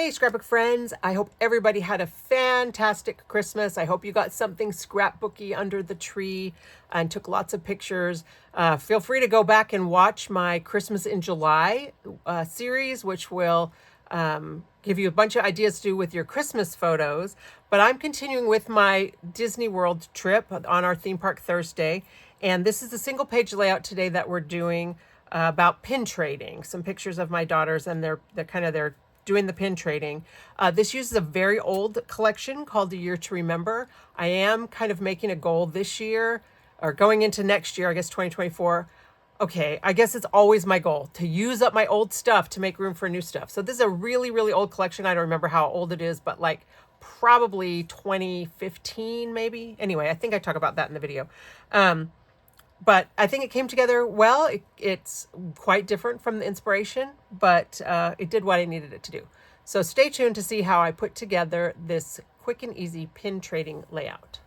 Hey, scrapbook friends. I hope everybody had a fantastic Christmas. I hope you got something scrapbooky under the tree and took lots of pictures. Feel free to go back and watch my Christmas in July series, which will give you a bunch of ideas to do with your Christmas photos. But I'm continuing with my Disney World trip on our theme park Thursday. And this is the single page layout today that we're doing about pin trading. Some pictures of my daughters and they're doing the pin trading. This uses a very old collection called A Year to Remember. I am kind of making a goal this year or going into next year, I guess 2024. Okay, I guess it's always my goal to use up my old stuff to make room for new stuff. So this is a really, really old collection. I don't remember how old it is, but like probably 2015 maybe. Anyway, I think I talk about that in the video. But I think it came together well. It's quite different from the inspiration, but it did what I needed it to do. So stay tuned to see how I put together this quick and easy pin trading layout.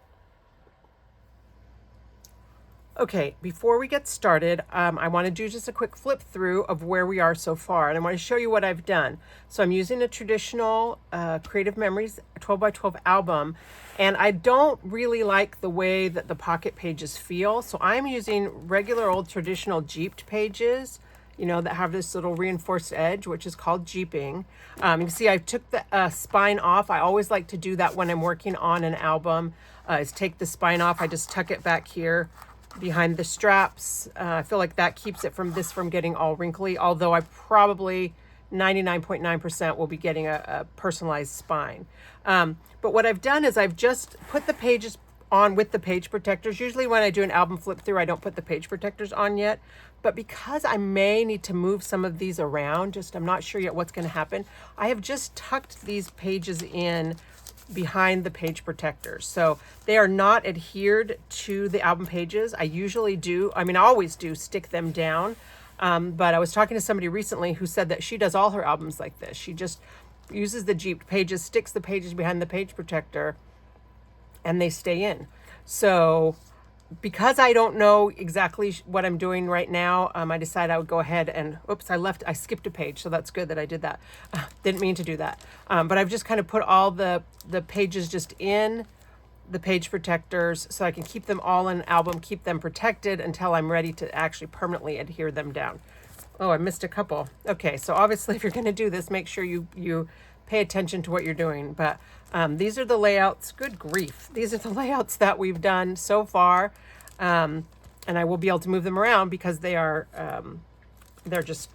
Okay, before we get started, I want to do just a quick flip through of where we are so far, and I want to show you what I've done. So I'm using a traditional Creative Memories 12 by 12 album, and I don't really like the way that the pocket pages feel, so I'm using regular old traditional Jeeped pages, you know, that have this little reinforced edge, which is called Jeeping. You can see I took the spine off. I always like to do that when I'm working on an album, is take the spine off. I just tuck it back here behind the straps. I feel like that keeps it from getting all wrinkly, although I probably 99.9% will be getting a personalized spine. But what I've done is I've just put the pages on with the page protectors. Usually when I do an album flip through, I don't put the page protectors on yet, but because I may need to move some of these around, I'm not sure yet what's going to happen, I have just tucked these pages in behind the page protectors. So they are not adhered to the album pages. I usually do, I always do stick them down. But I was talking to somebody recently who said that she does all her albums like this. She just uses the Jeeped pages, sticks the pages behind the page protector, and they stay in. So because I don't know exactly what I'm doing right now, I decided I would go ahead and, I skipped a page. So that's good that I did that. Didn't mean to do that. But I've just kind of put all the pages just in the page protectors so I can keep them all in an album, keep them protected until I'm ready to actually permanently adhere them down. Oh, I missed a couple. Okay, so obviously if you're going to do this, make sure you pay attention to what you're doing. But these are the layouts. Good grief. These are the layouts that we've done so far. And I will be able to move them around because they are, they're just,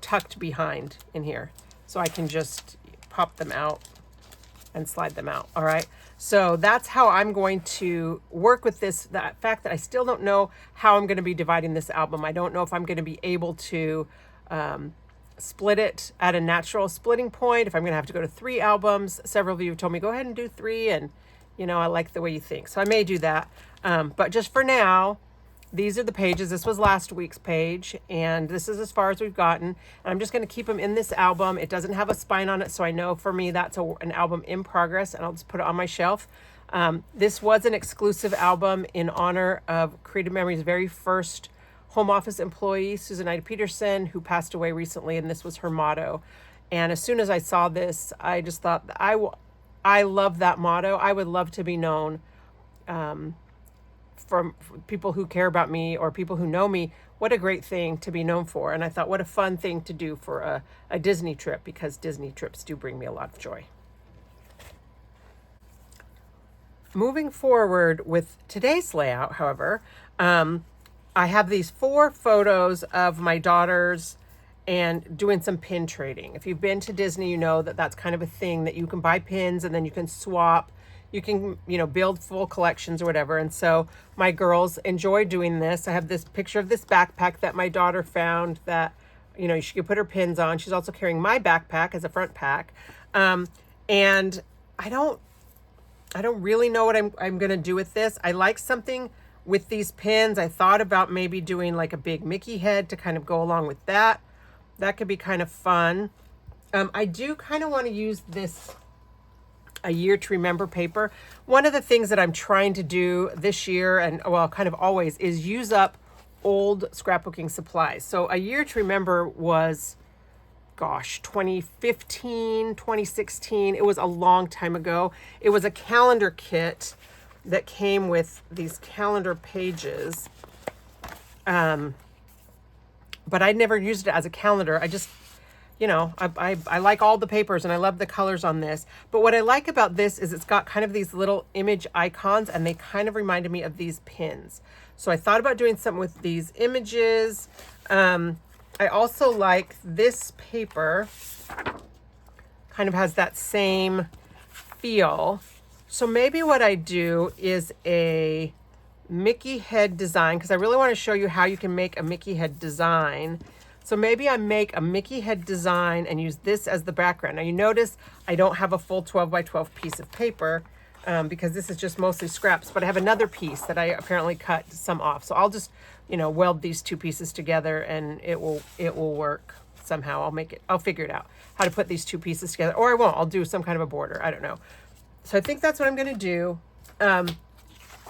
tucked behind in here. So I can just pop them out and slide them out. All right. So that's how I'm going to work with this. The fact that I still don't know how I'm going to be dividing this album. I don't know if I'm going to be able to split it at a natural splitting point, if I'm going to have to go to 3 albums. Several of you have told me, go ahead and do 3. And, I like the way you think. So I may do that. But just for now, these are the pages. This was last week's page, and this is as far as we've gotten. And I'm just going to keep them in this album. It doesn't have a spine on it, so I know for me that's an album in progress, and I'll just put it on my shelf. This was an exclusive album in honor of Creative Memories' very first home office employee, Susan Ida Peterson, who passed away recently, and this was her motto. And as soon as I saw this, I just thought, I love that motto. I would love to be known from people who care about me or people who know me. What a great thing to be known for. And I thought, what a fun thing to do for a Disney trip, because Disney trips do bring me a lot of joy. Moving forward with today's layout, however, I have these 4 photos of my daughters and doing some pin trading. If you've been to Disney, you know that that's kind of a thing, that you can buy pins and then you can swap. You can, build full collections or whatever. And so my girls enjoy doing this. I have this picture of this backpack that my daughter found that, she could put her pins on. She's also carrying my backpack as a front pack. And I don't really know what I'm going to do with this. I like something with these pins. I thought about maybe doing like a big Mickey head to kind of go along with that. That could be kind of fun. I do kind of want to use this A Year to Remember paper. One of the things that I'm trying to do this year, and kind of always, is use up old scrapbooking supplies. So A Year to Remember was gosh, 2015, 2016. It was a long time ago. It was a calendar kit that came with these calendar pages. But I'd never used it as a calendar. I just, you know, I like all the papers and I love the colors on this. But what I like about this is it's got kind of these little image icons and they kind of reminded me of these pins. So I thought about doing something with these images. I also like this paper, kind of has that same feel. So maybe what I do is a Mickey head design, because I really want to show you how you can make a Mickey head design. So maybe I make a Mickey head design and use this as the background. Now you notice I don't have a full 12 by 12 piece of paper because this is just mostly scraps, but I have another piece that I apparently cut some off. So I'll just, you know, weld these two pieces together and it will work somehow. I'll figure it out how to put these two pieces together, or I won't. I'll do some kind of a border. I don't know. So I think that's what I'm going to do.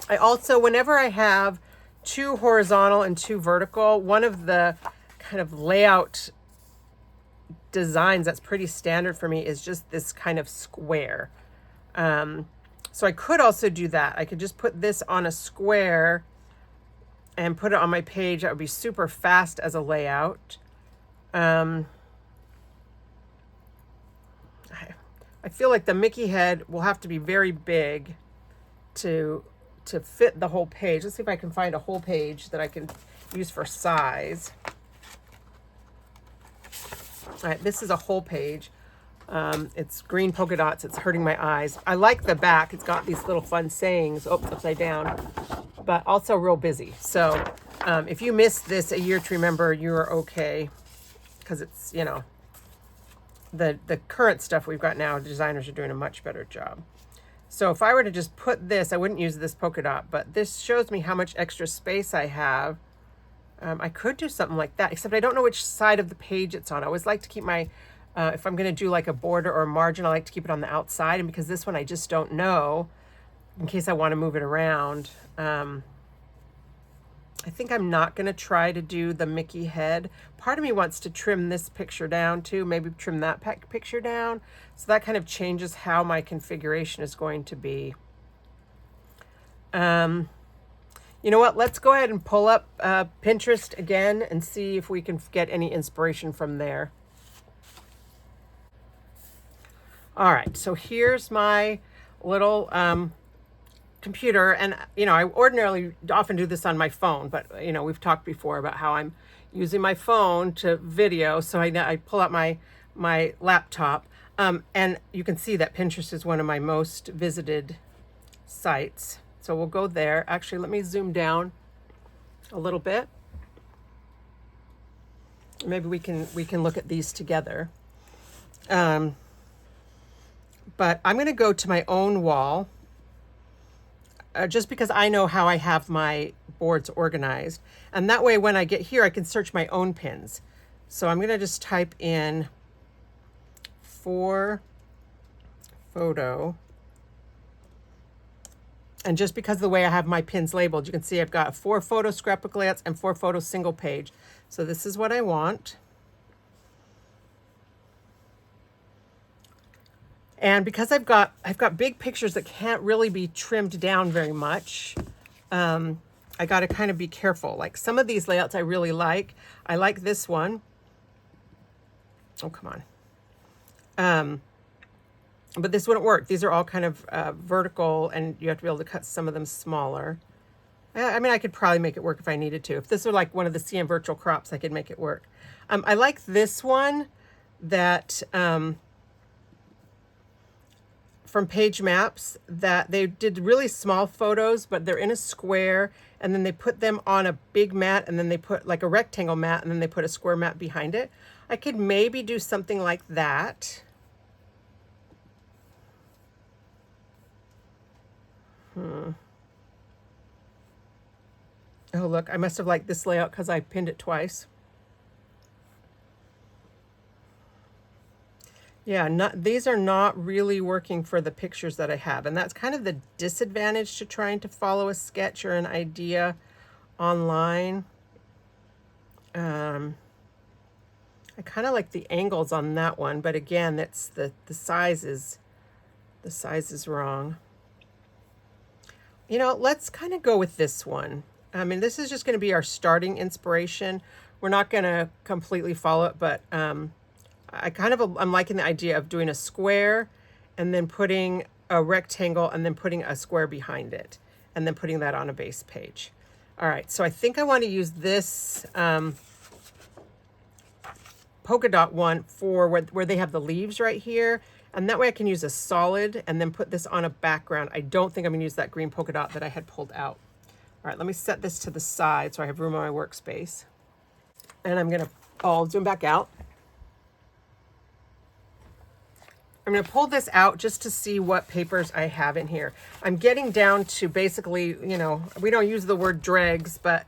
I also, whenever I have two horizontal and two vertical, one of the kind of layout designs that's pretty standard for me is just this kind of square. So I could also do that. I could just put this on a square and put it on my page. That would be super fast as a layout. I feel like the Mickey head will have to be very big to fit the whole page. Let's see if I can find a whole page that I can use for size. All right, this is a whole page. It's green polka dots. It's hurting my eyes. I like the back. It's got these little fun sayings. Oh, upside down. But also real busy. So if you missed this A Year to Remember, you're okay. Because it's, you know, the current stuff we've got now, designers are doing a much better job. So if I were to just put this, I wouldn't use this polka dot, but this shows me how much extra space I have. I could do something like that, except I don't know which side of the page it's on. I always like to keep my, if I'm going to do like a border or a margin, I like to keep it on the outside. And because this one I just don't know, in case I want to move it around. I think I'm not going to try to do the Mickey head. Part of me wants to trim this picture down too, maybe trim that picture down. So that kind of changes how my configuration is going to be. You know what? Let's go ahead and pull up Pinterest again and see if we can get any inspiration from there. All right, so here's my little computer, and you know, I ordinarily often do this on my phone, but you know, we've talked before about how I'm using my phone to video, so I pull out my laptop, and you can see that Pinterest is one of my most visited sites. So we'll go there. Actually, let me zoom down a little bit. Maybe we can look at these together. But I'm going to go to my own wall, just because I know how I have my boards organized. And that way, when I get here, I can search my own pins. So I'm going to just type in for photo. And just because of the way I have my pins labeled, you can see I've got 4 photo scrapbook layouts and 4 photo single page. So this is what I want. And because I've got big pictures that can't really be trimmed down very much, I got to kind of be careful. Like some of these layouts I really like. I like this one. Oh, come on. But this wouldn't work. These are all kind of vertical, and you have to be able to cut some of them smaller. I mean, I could probably make it work if I needed to. If this were like one of the CM virtual crops, I could make it work. I like this one that from Page Maps, that they did really small photos, but they're in a square, and then they put them on a big mat, and then they put like a rectangle mat, and then they put a square mat behind it. I could maybe do something like that. Oh, look, I must have liked this layout because I pinned it twice. Yeah, these are not really working for the pictures that I have. And that's kind of the disadvantage to trying to follow a sketch or an idea online. I kind of like the angles on that one, but again, that's the size is wrong. You know, let's kind of go with this one. I mean, this is just going to be our starting inspiration. We're not going to completely follow it, but I'm liking the idea of doing a square and then putting a rectangle and then putting a square behind it and then putting that on a base page. All right, so I think I want to use this polka dot one for where they have the leaves right here. And that way I can use a solid and then put this on a background. I don't think I'm gonna use that green polka dot that I had pulled out. All right, let me set this to the side so I have room on my workspace. And I'll zoom back out. I'm gonna pull this out just to see what papers I have in here. I'm getting down to basically, you know, we don't use the word dregs, but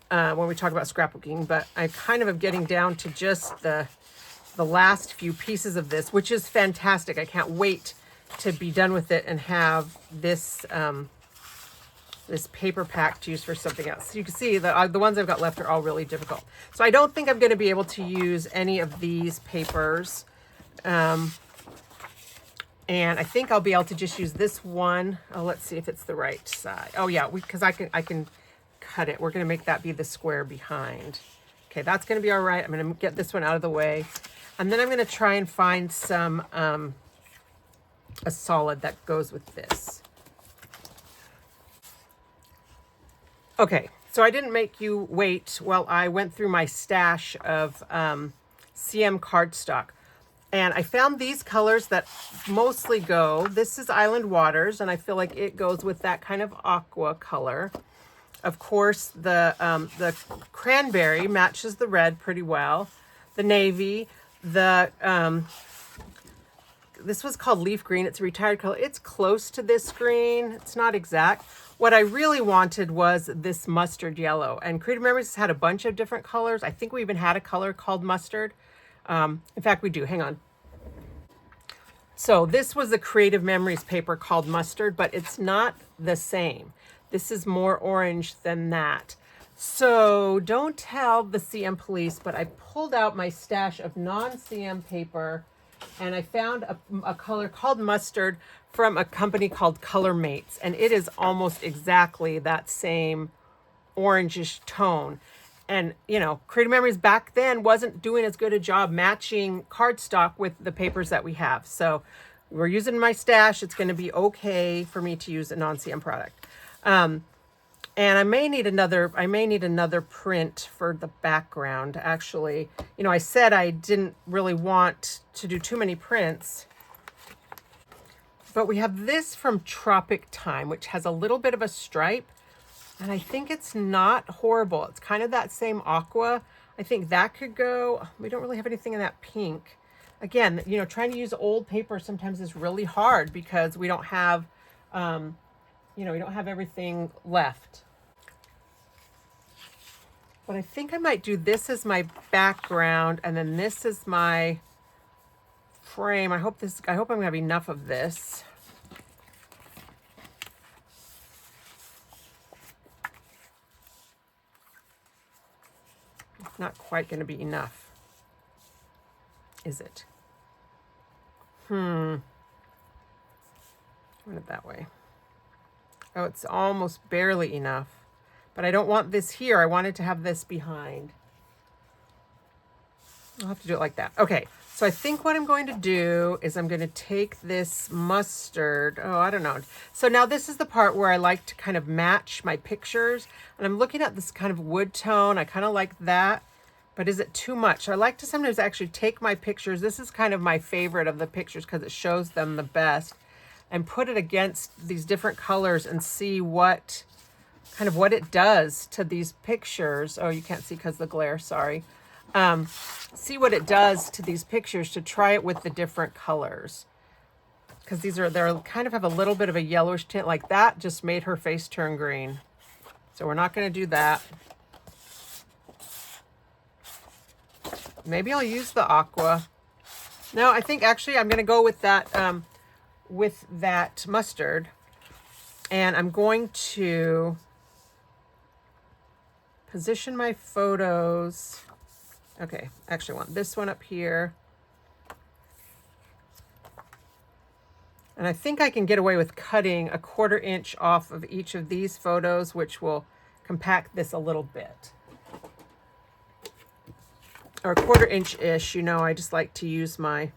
when we talk about scrapbooking, but I kind of am getting down to just the last few pieces of this, which is fantastic. I can't wait to be done with it and have this this paper pack to use for something else. So you can see that the ones I've got left are all really difficult. So I don't think I'm going to be able to use any of these papers. And I think I'll be able to just use this one. Oh, let's see if it's the right side. Oh yeah, because I can cut it. We're going to make that be the square behind. Okay, that's going to be all right. I'm going to get this one out of the way. And then I'm going to try and find some, a solid that goes with this. Okay, so I didn't make you wait while I went through my stash of CM cardstock. And I found these colors that mostly go. This is Island Waters, and I feel like it goes with that kind of aqua color. Of course, the cranberry matches the red pretty well. The navy, this was called leaf green. It's a retired color. It's close to this green. It's not exact. What I really wanted was this mustard yellow. And Creative Memories has had a bunch of different colors. I think we even had a color called mustard. In fact, we do. Hang on. So this was a Creative Memories paper called mustard, but it's not the same. This is more orange than that. So don't tell the CM police, but I pulled out my stash of non-CM paper and I found a color called mustard from a company called Color Mates. And it is almost exactly that same orangish tone. And, you know, Creative Memories back then wasn't doing as good a job matching cardstock with the papers that we have. So we're using my stash. It's going to be okay for me to use a non-CM product. And I may need another print for the background. Actually, you know, I said I didn't really want to do too many prints, but we have this from Tropic Time, which has a little bit of a stripe, and I think it's not horrible. It's kind of that same aqua. I think that could go. We don't really have anything in that pink. Again, you know, trying to use old paper sometimes is really hard because we don't have, you know, we don't have everything left. But I think I might do this as my background and then this is my frame. I hope I'm gonna have enough of this. Not quite gonna be enough, is it? Run it that way. Oh, it's almost barely enough. But I don't want this here. I wanted to have this behind. I'll have to do it like that. Okay, so I think what I'm going to do is I'm going to take this mustard. Oh, I don't know. So now this is the part where I like to kind of match my pictures. And I'm looking at this kind of wood tone. I kind of like that. But is it too much? I like to sometimes actually take my pictures. This is kind of my favorite of the pictures because it shows them the best. And put it against these different colors and see what it does to these pictures. Oh, you can't see because the glare, sorry. See what it does to these pictures to try it with the different colors. Because they're kind of have a little bit of a yellowish tint like that just made her face turn green. So we're not going to do that. Maybe I'll use the aqua. No, I think actually I'm going to go with that mustard. And I'm going to position my photos Okay, actually I want this one up here. And I think I can get away with cutting a 1/4 inch off of each of these photos, which will compact this a little bit. Or 1/4 inch-ish, you know, I just like to use my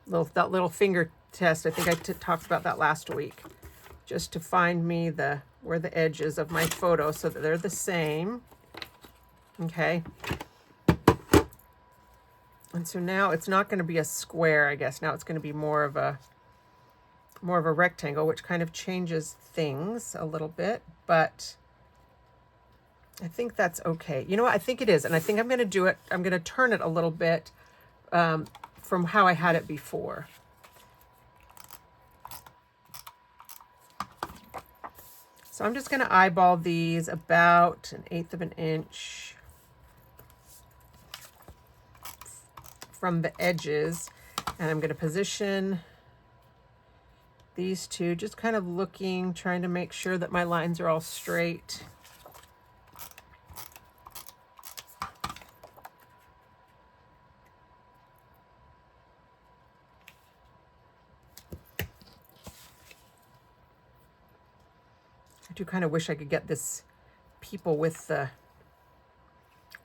little finger test. I think I talked about that last week. Just to find me where the edges of my photo so that they're the same. Okay. And so now it's not going to be a square, I guess. Now it's going to be more of a rectangle, which kind of changes things a little bit, but I think that's okay. You know what? I think it is. And I think I'm going to do it. I'm going to turn it a little bit from how I had it before. So I'm just going to eyeball these about 1/8 of an inch from the edges. And I'm going to position these two, just kind of looking, trying to make sure that my lines are all straight. I do kind of wish I could get this people with the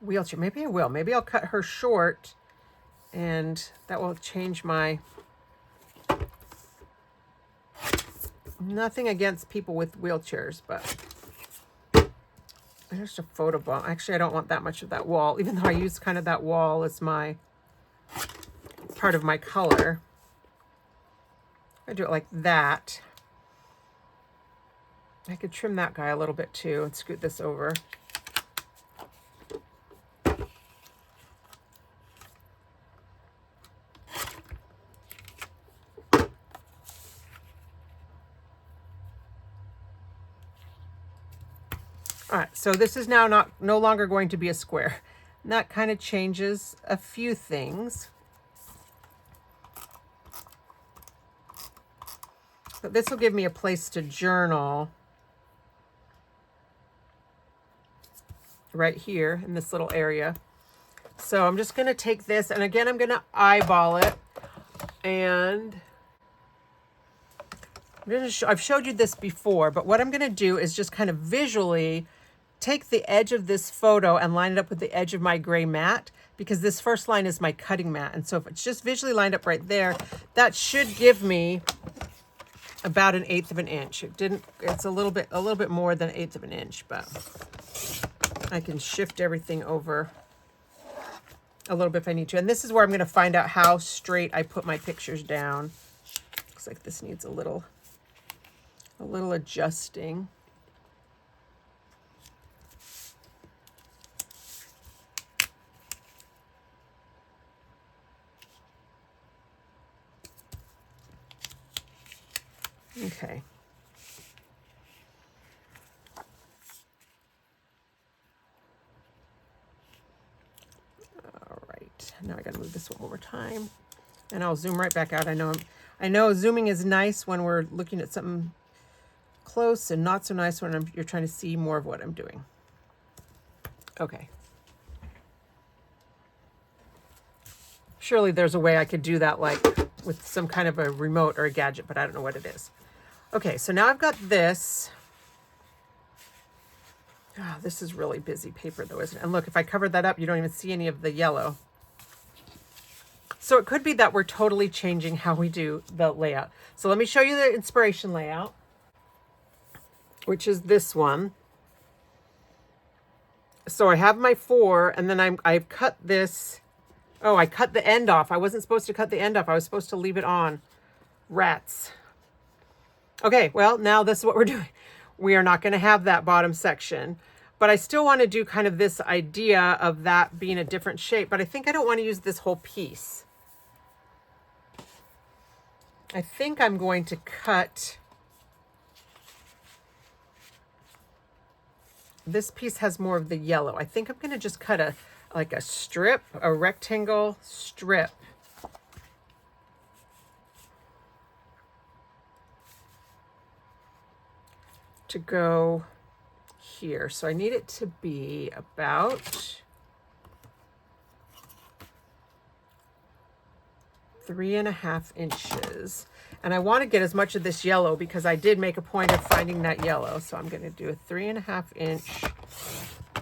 wheelchair. Maybe I will. Maybe I'll cut her short, and that will change my... Nothing against people with wheelchairs, but there's a photo bomb. Actually, I don't want that much of that wall, even though I use kind of that wall as my part of my color. I do it like that. I could trim that guy a little bit too and scoot this over. All right, so this is now no longer going to be a square. And that kind of changes a few things. But this will give me a place to journal right here in this little area. So I'm just going to take this, and again, I'm going to eyeball it. And I've showed you this before, but what I'm going to do is just kind of visually take the edge of this photo and line it up with the edge of my gray mat, because this first line is my cutting mat. And so if it's just visually lined up right there, that should give me about 1/8 of an inch. It's a little bit more than 1/8 of an inch, but I can shift everything over a little bit if I need to. And this is where I'm going to find out how straight I put my pictures down. Looks like this needs a little adjusting. Okay. All right. Now I got to move this one more time, and I'll zoom right back out. I know zooming is nice when we're looking at something close, and not so nice when you're trying to see more of what I'm doing. Okay. Surely there's a way I could do that, like with some kind of a remote or a gadget, but I don't know what it is. Okay, so now I've got this. Oh, this is really busy paper though, isn't it? And look, if I covered that up, you don't even see any of the yellow. So it could be that we're totally changing how we do the layout. So let me show you the inspiration layout, which is this one. So I have my 4, and then I've cut this. Oh, I cut the end off. I wasn't supposed to cut the end off. I was supposed to leave it on. Rats. Okay, well, now this is what we're doing. We are not going to have that bottom section, but I still want to do kind of this idea of that being a different shape, but I think I don't want to use this whole piece. I think I'm going to cut... This piece has more of the yellow. I think I'm going to just cut a strip, a rectangle strip. To go here. So I need it to be about 3.5 inches. And I want to get as much of this yellow because I did make a point of finding that yellow. So I'm going to do a 3.5 inch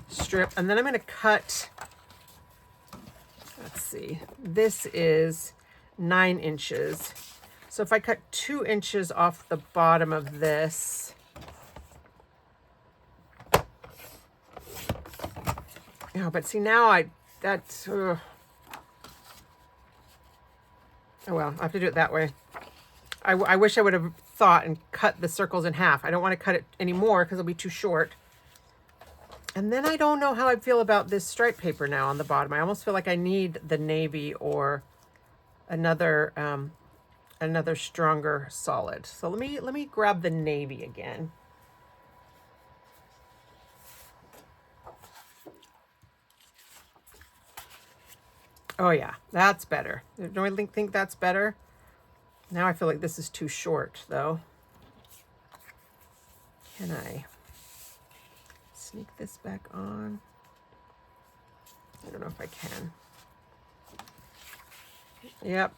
strip. And then I'm going to cut, let's see, this is 9 inches. So if I cut 2 inches off the bottom of this, oh, but see now that's, oh well, I have to do it that way. I wish I would have thought and cut the circles in half. I don't want to cut it anymore because it'll be too short. And then I don't know how I feel about this stripe paper now on the bottom. I almost feel like I need the navy or another another stronger solid. So let me grab the navy again. Oh yeah, that's better. Don't I think that's better? Now I feel like this is too short though. Can I sneak this back on? I don't know if I can. Yep.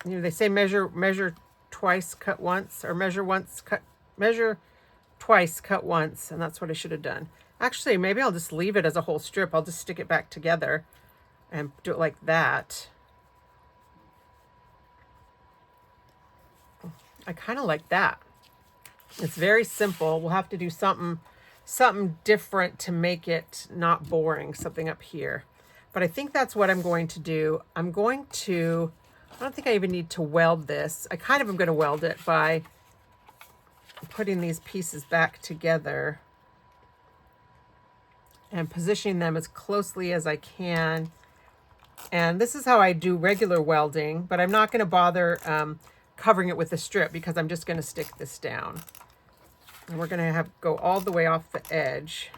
You know, they say measure twice, cut once, or measure twice, cut once, and that's what I should have done. Actually, maybe I'll just leave it as a whole strip. I'll just stick it back together and do it like that. I kind of like that. It's very simple. We'll have to do something different to make it not boring, something up here. But I think that's what I'm going to do. I don't think I even need to weld this. I kind of am going to weld it by putting these pieces back together and positioning them as closely as I can. And this is how I do regular welding, but I'm not going to bother covering it with a strip because I'm just going to stick this down. And we're going to go all the way off the edge.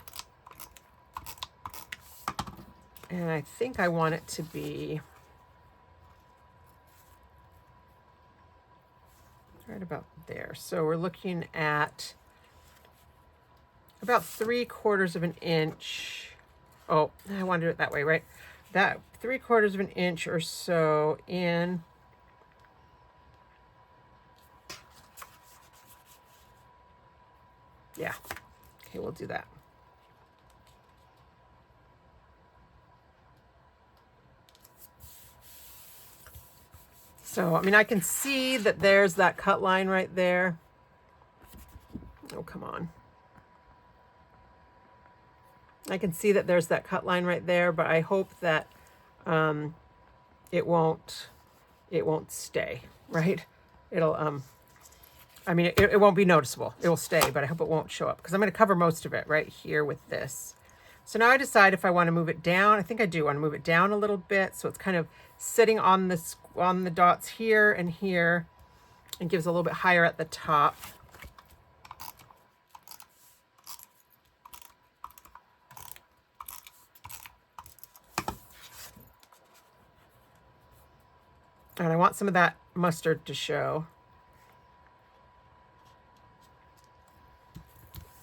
And I think I want it to be right about there. So we're looking at about 3/4 of an inch. Oh, I want to do it that way, right? That 3/4 of an inch or so in. Yeah. Okay, we'll do that. So, I mean, I can see that there's that cut line right there. Oh, come on. I can see that there's that cut line right there, but I hope that it won't stay, right? It'll, I mean, it won't be noticeable. It will stay, but I hope it won't show up because I'm going to cover most of it right here with this. So now I decide if I want to move it down. I think I do want to move it down a little bit so it's kind of sitting on the dots here and here and gives a little bit higher at the top. And I want some of that mustard to show.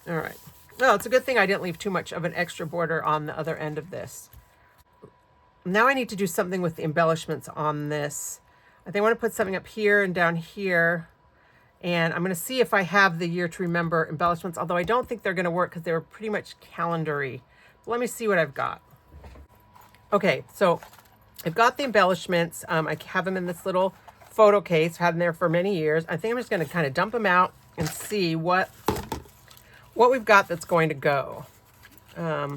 All right. Well, it's a good thing I didn't leave too much of an extra border on the other end of this. Now I need to do something with the embellishments on this. I think I want to put something up here and down here. And I'm going to see if I have the year to remember embellishments, although I don't think they're going to work because they were pretty much calendar-y. But let me see what I've got. Okay, so I've got the embellishments. I have them in this little photo case. I've had them there for many years. I think I'm just going to kind of dump them out and see what we've got that's going to go. I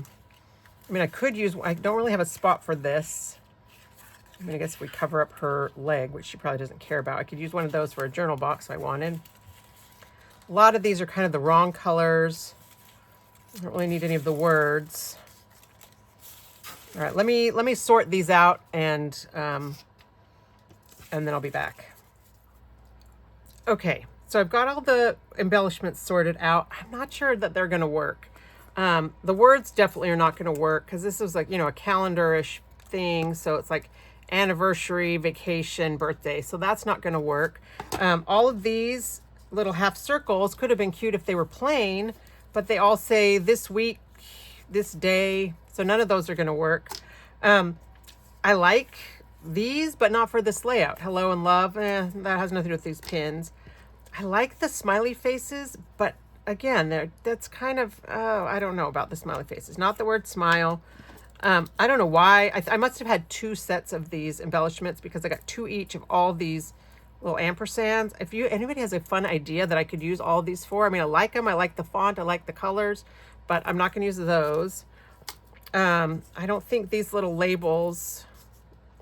mean, I don't really have a spot for this. I mean, I guess if we cover up her leg, which she probably doesn't care about, I could use one of those for a journal box if I wanted. A lot of these are kind of the wrong colors. I don't really need any of the words. All right, let me sort these out and then I'll be back. Okay, so I've got all the embellishments sorted out. I'm not sure that they're going to work. The words definitely are not going to work because this is like, you know, a calendar-ish thing. So it's like anniversary, vacation, birthday. So that's not going to work. All of these little half circles could have been cute if they were plain, but they all say this week, this day. So none of those are going to work. I like these, but not for this layout. Hello and love, that has nothing to do with these pins. I like the smiley faces, but again, that's kind of, oh, I don't know about the smiley faces. Not the word smile. I don't know why. I must have had 2 sets of these embellishments because I got 2 each of all these little ampersands. If anybody has a fun idea that I could use all of these for, I mean, I like them. I like the font. I like the colors, but I'm not going to use those. I don't think these little labels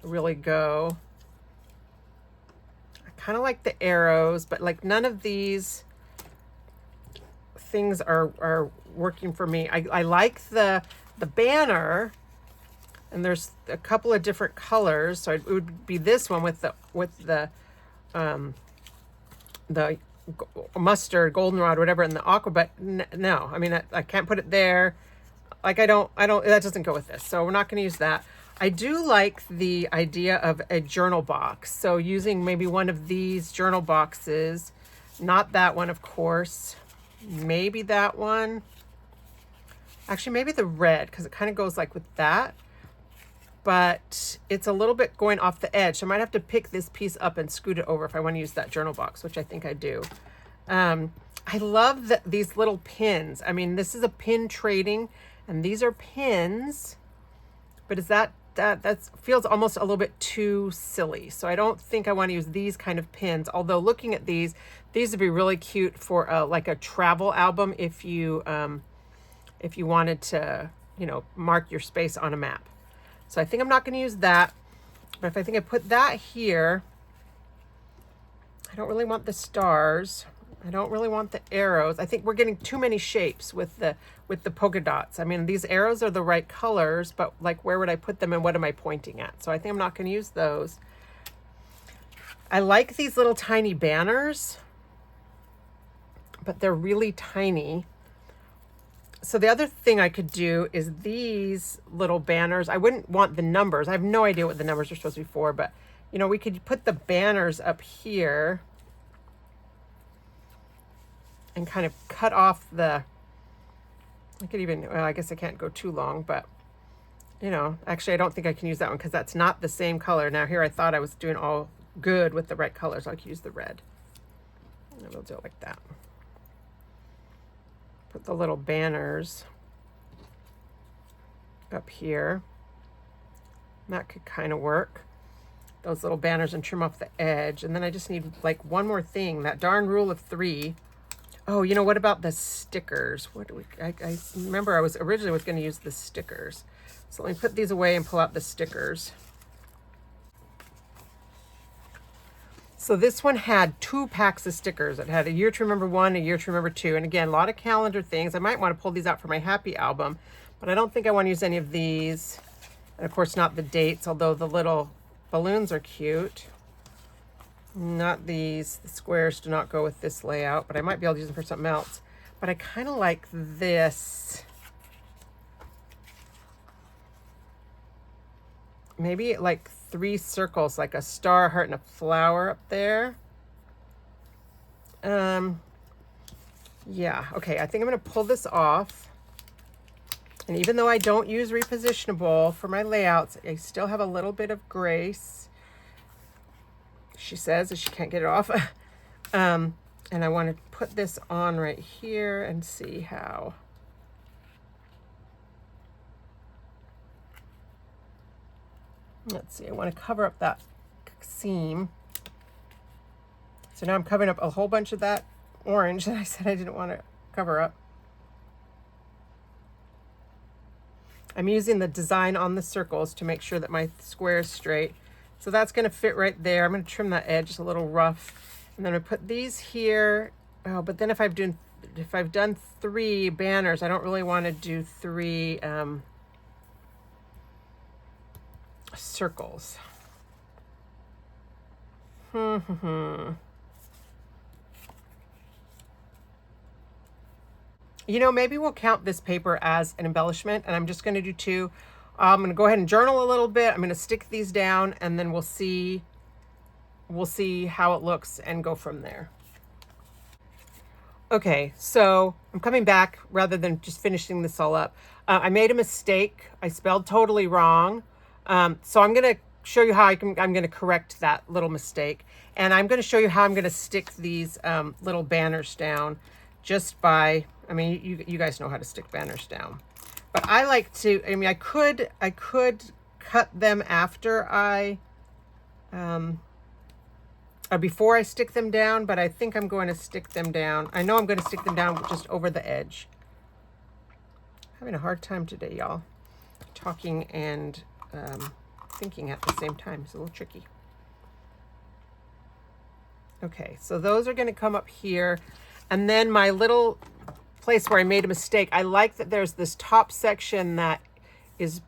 really go. I kind of like the arrows, but like none of these things are working for me. I like the banner, and there's a couple of different colors, so it would be this one with the mustard, goldenrod, whatever, and the aqua. But no, I mean I can't put it there. Like I don't. That doesn't go with this, so we're not going to use that. I do like the idea of a journal box, so using maybe one of these journal boxes, not that one, of course. Maybe that one. Actually, maybe the red, because it kind of goes like with that. But it's a little bit going off the edge. So I might have to pick this piece up and scoot it over if I want to use that journal box, which I think I do. I love these little pins. I mean, this is a pin trading, and these are pins. But is that feels almost a little bit too silly. So I don't think I want to use these kind of pins. Although looking at these would be really cute for like a travel album if you wanted to, mark your space on a map. So I think I'm not going to use that. But if I think I put that here, I don't really want the stars. I don't really want the arrows. I think we're getting too many shapes with the polka dots. I mean, these arrows are the right colors, but like where would I put them and what am I pointing at? So I think I'm not going to use those. I like these little tiny banners, but they're really tiny. So the other thing I could do is these little banners. I wouldn't want the numbers. I have no idea what the numbers are supposed to be for, but we could put the banners up here and kind of cut off I could even, well, I guess I can't go too long, but actually I don't think I can use that one because that's not the same color. Now here I thought I was doing all good with the right colors. I could use the red. And we'll do it like that. Put the little banners up here. That could kind of work. Those little banners, and trim off the edge. And then I just need like one more thing, that darn rule of 3. Oh, what about the stickers? I remember I was originally going to use the stickers. So let me put these away and pull out the stickers. So this one had 2 packs of stickers. It had a year to remember 1, a year to remember 2. And again, a lot of calendar things. I might want to pull these out for my happy album, but I don't think I want to use any of these. And of course, not the dates, although the little balloons are cute. Not these. The squares do not go with this layout, but I might be able to use them for something else. But I kind of like this. Maybe like 3 circles, like a star, heart, and a flower up there. Yeah, okay, I think I'm going to pull this off. And even though I don't use repositionable for my layouts, I still have a little bit of grace. She says that she can't get it off. And I want to put this on right here and see how. Let's see, I want to cover up that seam. So now I'm covering up a whole bunch of that orange that I said I didn't want to cover up. I'm using the design on the circles to make sure that my square is straight. So that's going to fit right there. I'm going to trim that edge just a little rough. And then I put these here. Oh, but then if I've done 3 banners, I don't really want to do 3 circles. Maybe we'll count this paper as an embellishment, and I'm just going to do 2. I'm going to go ahead and journal a little bit. I'm going to stick these down, and then we'll see how it looks and go from there. Okay, so I'm coming back rather than just finishing this all up. I made a mistake. I spelled totally wrong. So I'm going to show you how I'm going to correct that little mistake. And I'm going to show you how I'm going to stick these little banners down just by, I mean, you guys know how to stick banners down. But I like to, I mean, I could cut them after I, or before I stick them down, but I think I'm going to stick them down. I know I'm going to stick them down just over the edge. Having a hard time today, y'all. Talking and thinking at the same time. It's a little tricky. Okay, so those are going to come up here. And then my little place where I made a mistake, I like that there's this top section that is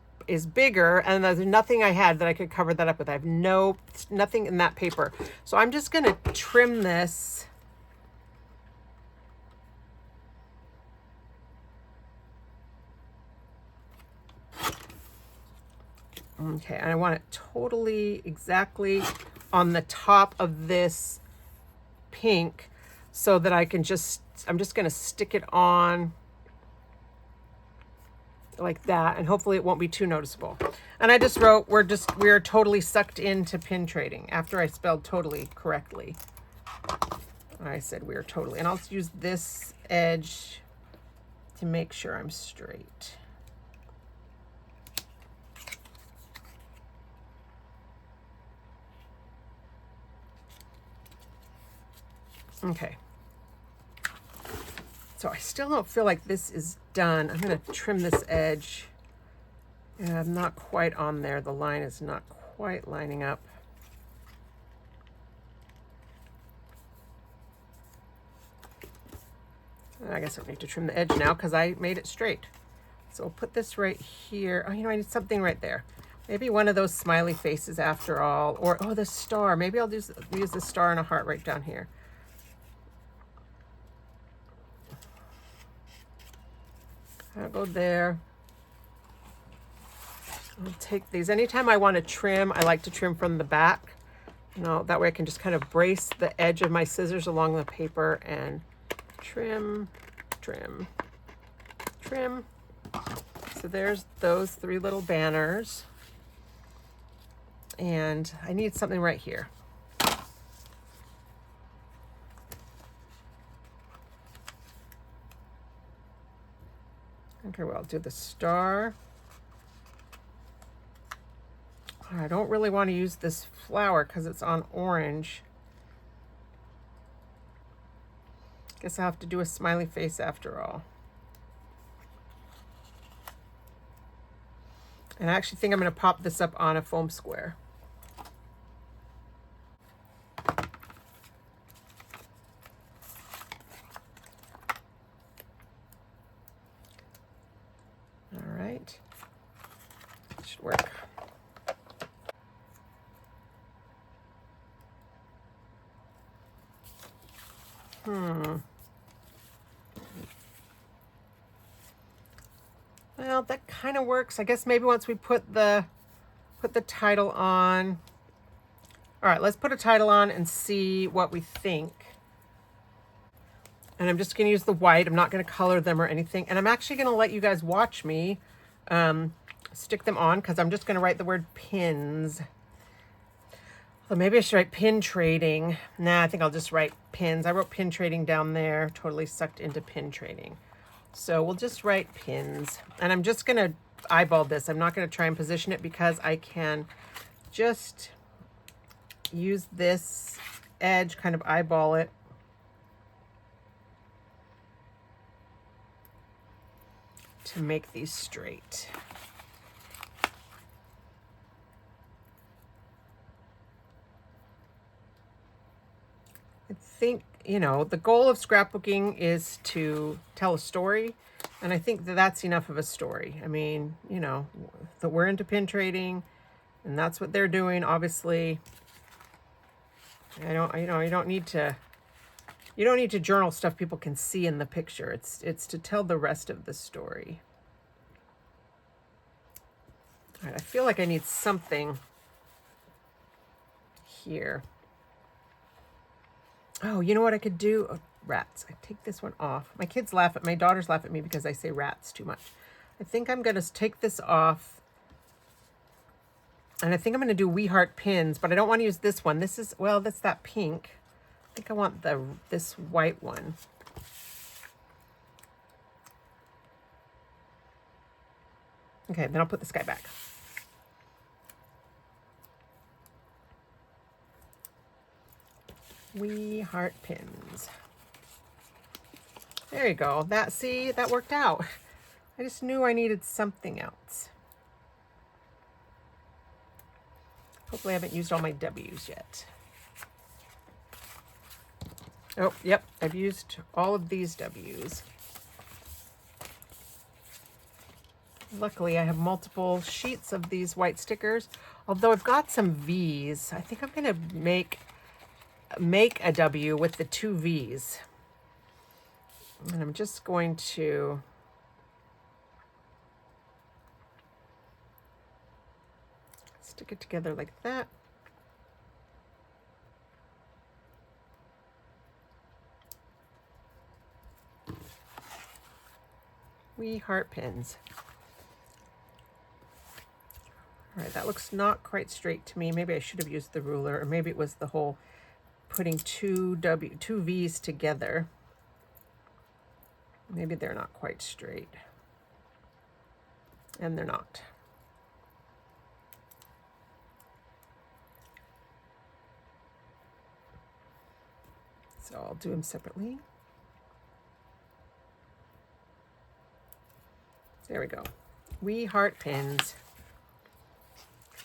bigger, and there's nothing I had that I could cover that up with. I have nothing in that paper. So I'm just going to trim this. Okay, and I want it totally exactly on the top of this pink so that I can I'm just going to stick it on like that, and hopefully it won't be too noticeable. And I just wrote, we're totally sucked into pin trading, after I spelled totally correctly. I said we're totally, and I'll use this edge to make sure I'm straight. Okay. So I still don't feel like this is done. I'm going to trim this edge. Yeah, I'm not quite on there. The line is not quite lining up. I guess I need to trim the edge now because I made it straight. So I'll put this right here. Oh, you know, I need something right there. Maybe one of those smiley faces after all. Or, oh, the star. Maybe I'll use the star and a heart right down here. I'll go there. I'll take these. Anytime I want to trim, I like to trim from the back. You know, that way I can just kind of brace the edge of my scissors along the paper and trim, trim, trim. So there's those 3 little banners. And I need something right here. Okay, well, I'll do the star. I don't really want to use this flower because it's on orange. Guess I'll have to do a smiley face after all. And I actually think I'm going to pop this up on a foam square. All right. Should work. Well, that kind of works. I guess maybe once we put the title on. All right, let's put a title on and see what we think. And I'm just going to use the white. I'm not going to color them or anything. And I'm actually going to let you guys watch me stick them on because I'm just going to write the word pins. Well, maybe I should write pin trading. Nah, I think I'll just write pins. I wrote pin trading down there. Totally sucked into pin trading. So we'll just write pins. And I'm just going to eyeball this. I'm not going to try and position it because I can just use this edge, kind of eyeball it. To make these straight. I think, you know, the goal of scrapbooking is to tell a story, and I think that that's enough of a story. I mean, you know, that we're into pin trading, and that's what they're doing, obviously. You don't need to journal stuff people can see in the picture. It's to tell the rest of the story. All right, I feel like I need something here. Oh, you know what I could do? Oh, rats. I take this one off. My daughters laugh at me because I say rats too much. I think I'm going to take this off And I think I'm going to do We Heart pins, but I don't want to use this one. This is, well, that's that pink. I think I want this white one. Okay, then I'll put this guy back. We Heart pins. There you go. See, that worked out. I just knew I needed something else. Hopefully I haven't used all my W's yet. Oh, yep, I've used all of these W's. Luckily, I have multiple sheets of these white stickers. Although I've got some V's, I think I'm going to make a W with the 2 V's. And I'm just going to stick it together like that. We Heart pins. All right, that looks not quite straight to me. Maybe I should have used the ruler, or maybe it was the whole putting two V's together. Maybe they're not quite straight. And they're not. So I'll do them separately. There we go. We Heart pins.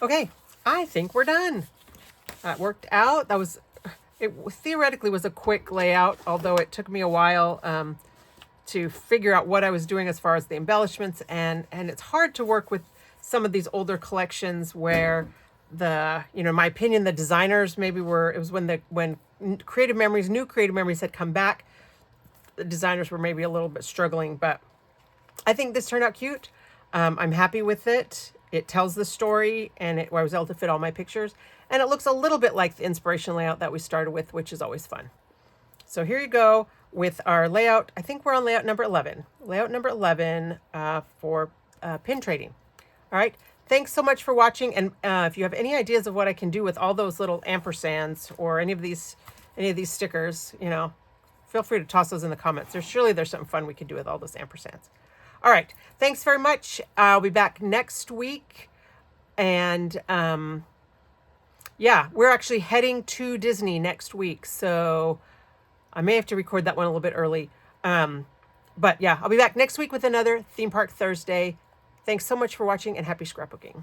Okay, I think we're done. That worked out. It theoretically was a quick layout, although it took me a while to figure out what I was doing as far as the embellishments, and it's hard to work with some of these older collections where in my opinion, the designers maybe it was when new Creative Memories had come back, the designers were maybe a little bit struggling, but I think this turned out cute. I'm happy with it. It tells the story, and I was able to fit all my pictures. And it looks a little bit like the inspiration layout that we started with, which is always fun. So here you go with our layout. I think we're on layout number 11. Layout number 11 for pin trading. All right. Thanks so much for watching. And if you have any ideas of what I can do with all those little ampersands or any of these stickers, feel free to toss those in the comments. There's something fun we could do with all those ampersands. All right. Thanks very much. I'll be back next week. And yeah, we're actually heading to Disney next week. So I may have to record that one a little bit early. But yeah, I'll be back next week with another Theme Park Thursday. Thanks so much for watching, and happy scrapbooking.